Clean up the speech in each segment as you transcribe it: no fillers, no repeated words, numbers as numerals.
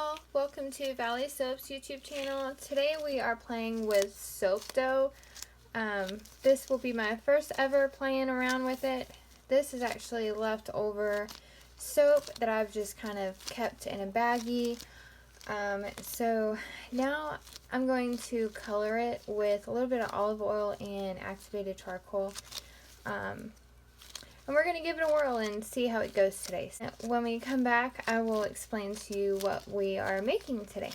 y'all, welcome to Valley Soap's YouTube channel. Today we are playing with soap dough. This will be my first ever playing around with it. This is actually leftover soap that I've just kind of kept in a baggie. So now I'm going to color it with a little bit of olive oil and activated charcoal. And we're going to give it a whirl and see how it goes today. So when we come back, I will explain to you what we are making today.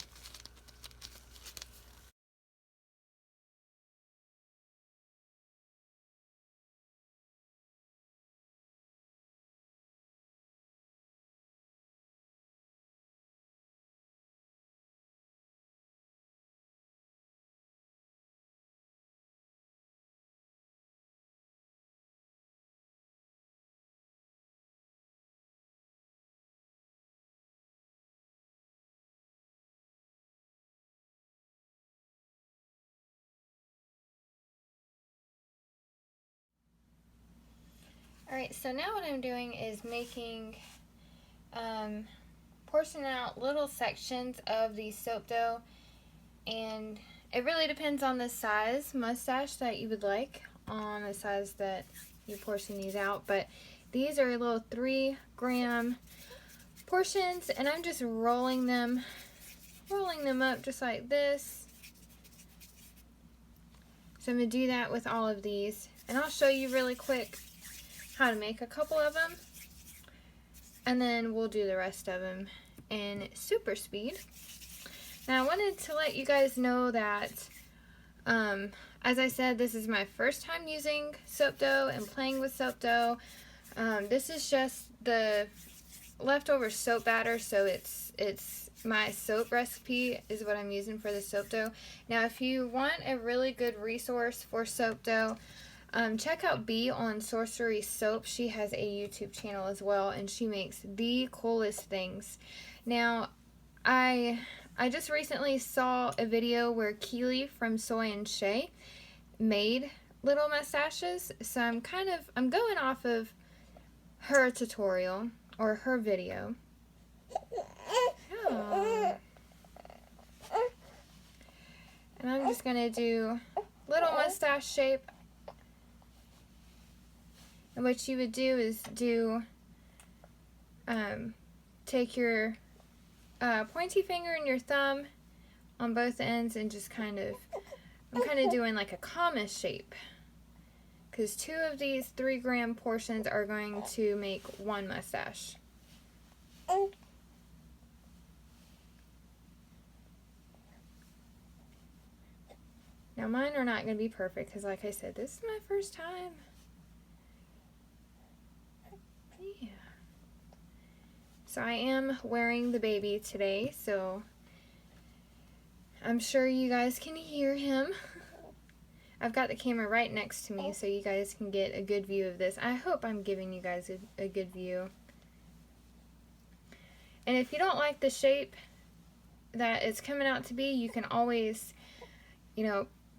Alright, so now what I'm doing is making, portioning out little sections of the soap dough, and it really depends on the size mustache that you would like, on the size that you portion these out, but these are little 3-gram portions, and I'm just rolling them up just like this. So I'm going to do that with all of these, and I'll show you really quick how to make a couple of them, and then we'll do the rest of them in super speed. Now I wanted to let you guys know that as I said, this is my first time using soap dough and playing with soap dough. This is just the leftover soap batter, so it's my soap recipe is what I'm using for the soap dough. Now if you want a really good resource for soap dough, check out Belle on Sorcery Soap. She has a YouTube channel as well, and she makes the coolest things. Now, I just recently saw a video where Keely from Soy Shea made little mustaches, so I'm going off of her tutorial or her video. Oh. And I'm just gonna do little mustache shape. And what you would do is take your pointy finger and your thumb on both ends and just I'm kind of doing like a comma shape, because 2 of these 3-gram portions are going to make 1 mustache. Now mine are not going to be perfect because, like I said, this is my first time. Yeah. So I am wearing the baby today, so I'm sure you guys can hear him. I've got the camera right next to me so you guys can get a good view of this. I hope I'm giving you guys a good view. And if you don't like the shape that it's coming out to be, you can always,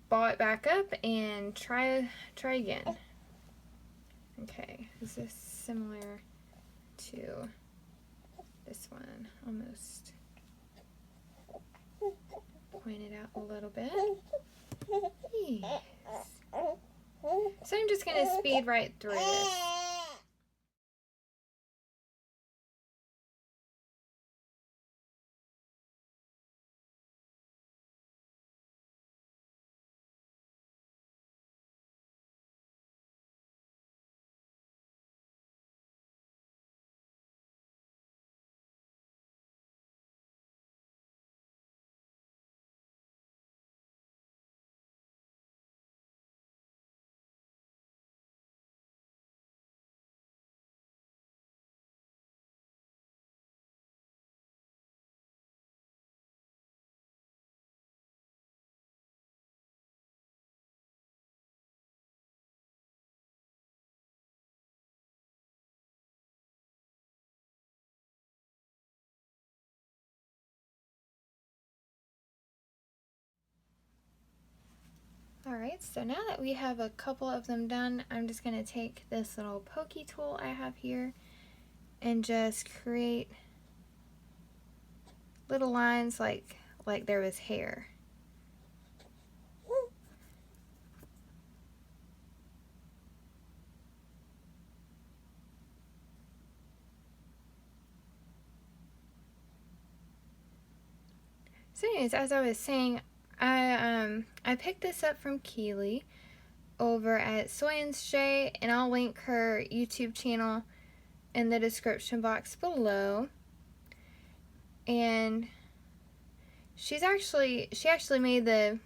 ball it back up and try again. Okay, is this similar to this one? Almost point it out a little bit. Yes. So I'm just going to speed right through this. Alright, so now that we have a couple of them done, I'm just going to take this little pokey tool I have here and just create little lines like there was hair. So anyways, as I was saying, I picked this up from Keely over at Soy Shea, and I'll link her YouTube channel in the description box below. And she actually made the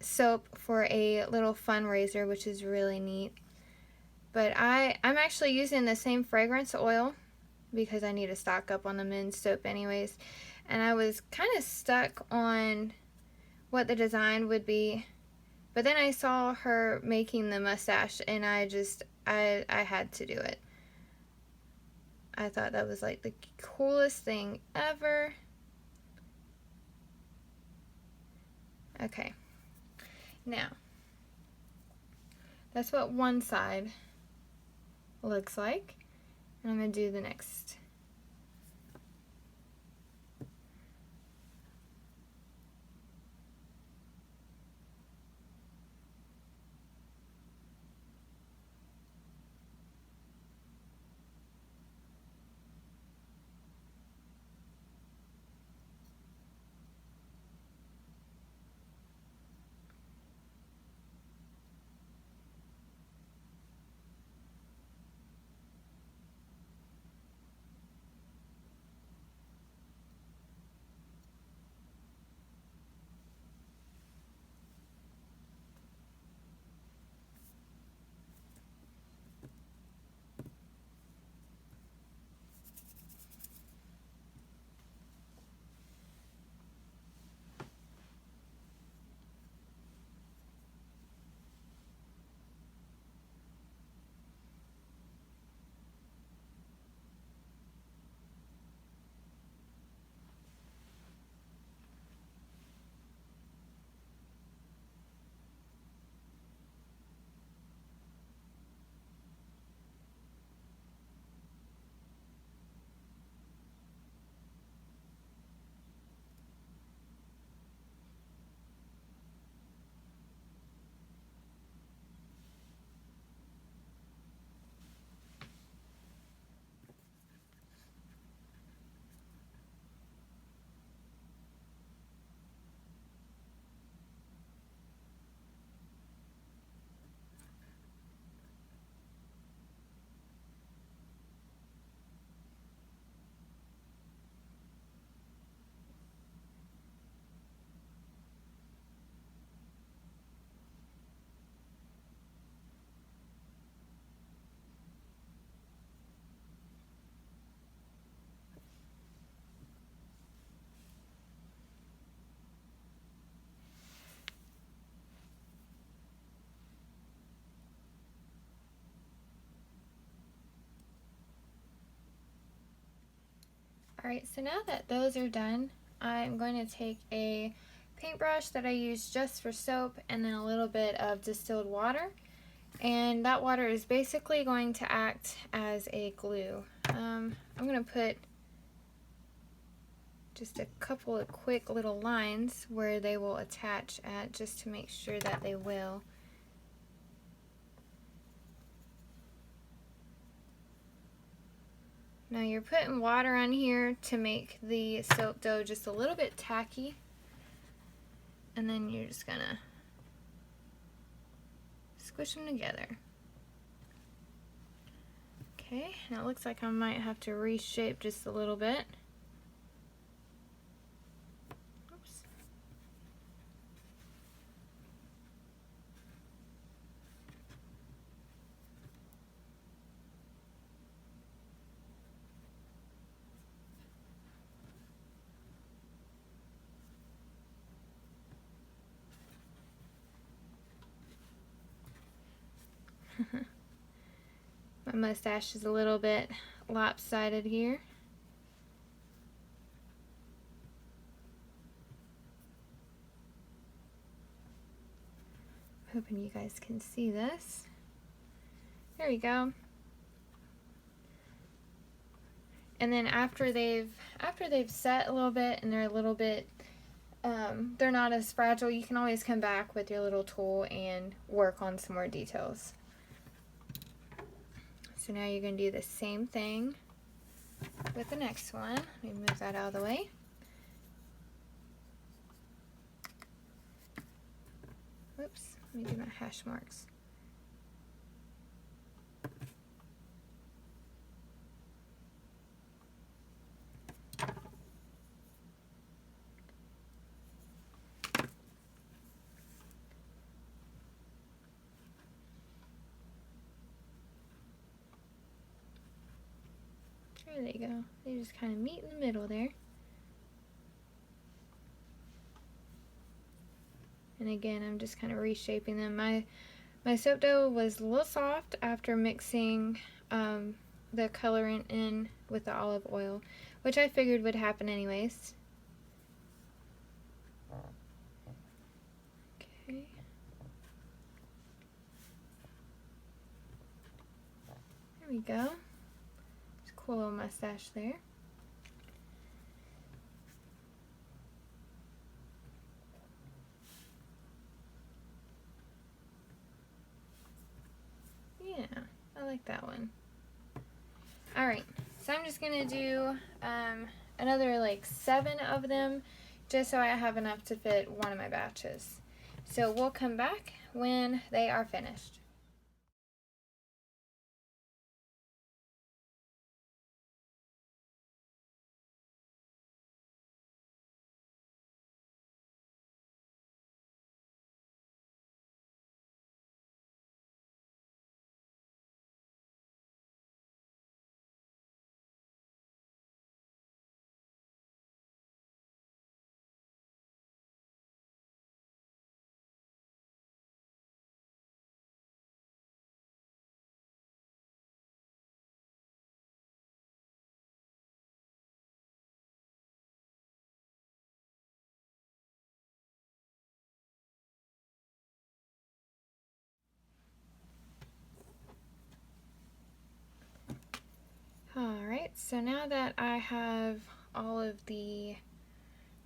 soap for a little fundraiser, which is really neat. But I'm actually using the same fragrance oil because I need to stock up on the men's soap anyways. And I was kind of stuck on what the design would be. But then I saw her making the mustache, and I had to do it. I thought that was like the coolest thing ever. Okay. Now, that's what one side looks like. And I'm going to do the next. Alright, so now that those are done, I'm going to take a paintbrush that I use just for soap and then a little bit of distilled water. And that water is basically going to act as a glue. I'm going to put just a couple of quick little lines where they will attach at, just to make sure that they will. Now you're putting water on here to make the soap dough just a little bit tacky, and then you're just gonna squish them together. Okay, now it looks like I might have to reshape just a little bit. Oops. My mustache is a little bit lopsided here. Hoping you guys can see this. There we go. And then after they've set a little bit and they're a little bit they're not as fragile, you can always come back with your little tool and work on some more details. So now you're going to do the same thing with the next one. Let me move that out of the way. Whoops, let me do my hash marks. There they go. They just kind of meet in the middle there. And again, I'm just kind of reshaping them. My soap dough was a little soft after mixing the colorant in with the olive oil, which I figured would happen anyways. Okay. There we go. It's a cool little mustache there. Yeah, I like that one. Alright, so I'm just going to do another like 7 of them just so I have enough to fit one of my batches. So we'll come back when they are finished. Alright, so now that I have all of the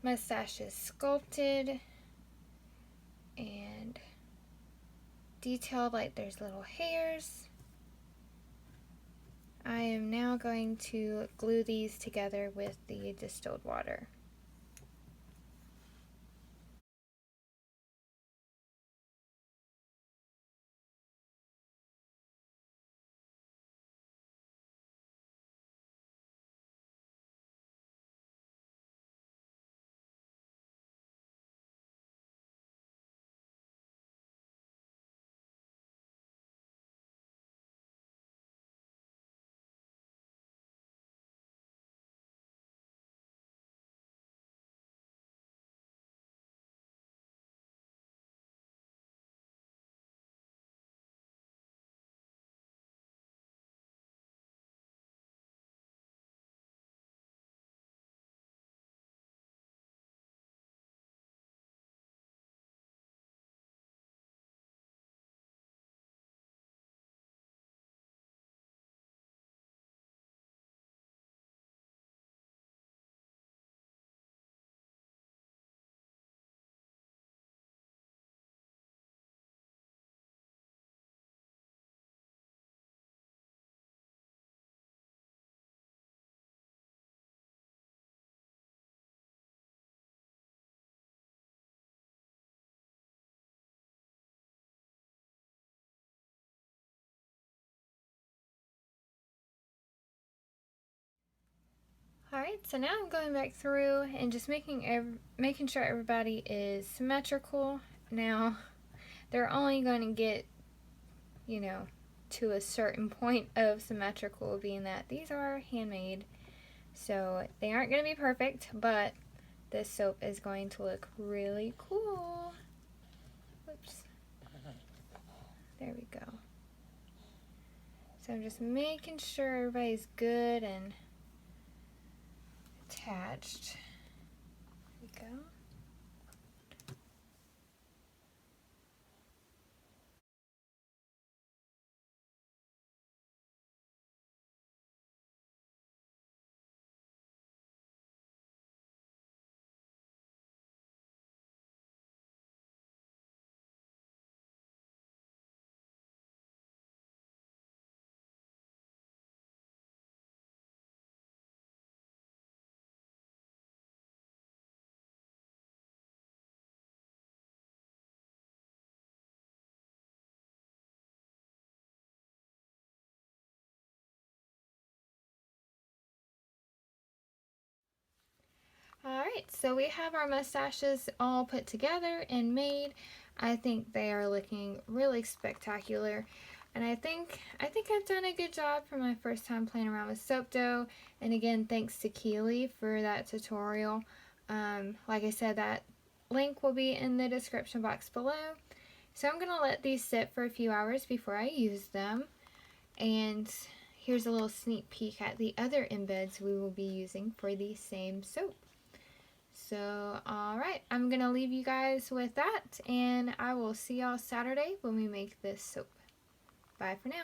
mustaches sculpted and detailed like there's little hairs, I am now going to glue these together with the distilled water. Alright, so now I'm going back through and just making sure everybody is symmetrical. Now, they're only going to get, you know, to a certain point of symmetrical, being that these are handmade. So they aren't going to be perfect, but this soap is going to look really cool. Whoops. There we go. So I'm just making sure everybody's good and attached. There we go. Alright, so we have our mustaches all put together and made. I think they are looking really spectacular. And I think I've done a good job for my first time playing around with soap dough. And again, thanks to Keely for that tutorial. Like I said, that link will be in the description box below. So I'm going to let these sit for a few hours before I use them. And here's a little sneak peek at the other embeds we will be using for the same soap. So, alright, I'm going to leave you guys with that, and I will see y'all Saturday when we make this soap. Bye for now.